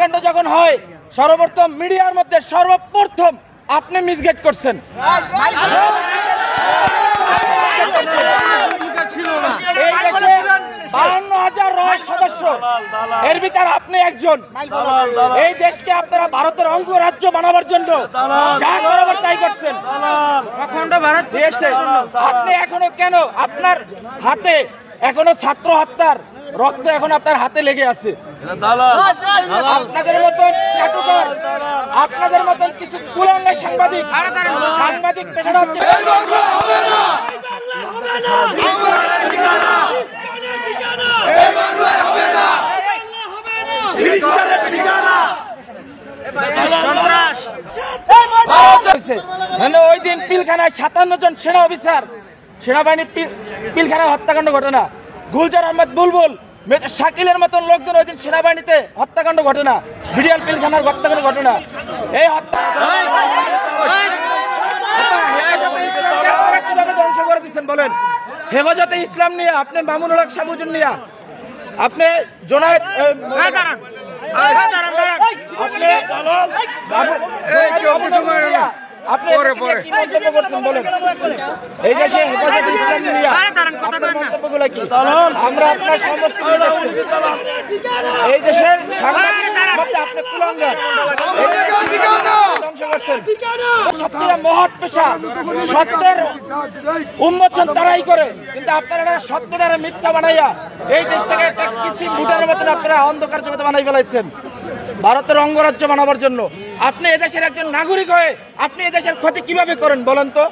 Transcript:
হত্যাকাণ্ড যখন হয় সর্বপ্রথম মিডিয়ার মধ্যে সর্বপ্রথম আপনি মিসগেট করছেন। এই দেশে 52,000 রয় সদস্য, এর ভিতরে আপনি একজন। এই দেশকে আপনারা ভারতের অঙ্গরাজ্য বানাবার জন্য যা বরাবর তাই করছেন। আপনি এখনো কেন আপনার হাতে এখনো ছাত্র হত্যার রক্ত এখন আপনার হাতে লেগে আছে? আপনাদের মতন চাটুকার, আপনাদের মতন কিছু কুলাঙ্গার সাংবাদিক পেশাটা হচ্ছে ওই দিন পিলখানায় 57 জন সেনা অফিসার সেনাবাহিনী পিলখানায় হত্যাকাণ্ড ঘটনা, গুলজার আহমেদ বুলবুল, শাকিলের মতন লোকজন ওই দিন সেনাবাহিনীতে হত্যাকাণ্ড ঘটনা, বিডিআর পিলখানার হত্যাকাণ্ড ঘটনা। এই হত্যা ধ্বংস করে দিচ্ছেন বলেন? হেফাজতে ইসলাম নিয়ে আপনি মামুনুল হক সাবুজুন নিয়ে আপনি জোনায়েদ আপনি কি মন্তব্য করছেন বলেন? এই দেশে হেফাজতে ইসলাম নিয়ে মন্তব্যগুলো কি? আমরা আপনার সমস্ত এই দেশের আপনি কুলাঙ্গার ধ্বংস করছেন। সত্যিটা মহৎ পেশা, সত্যের উন্মোচন তারাই করে, কিন্তু আপনারা সত্যটারে মিথ্যা বানাইয়া এই দেশটাকে একটা কৃত্রিম ভুটানের মতন আপনারা অন্ধকার জগতে বানাই ফেলাইছেন ভারতের অঙ্গরাজ্য বানাবার জন্য। আপনি এদেশের একজন নাগরিক হয়ে আপনি এদেশের ক্ষতি কিভাবে করেন বলেন তো?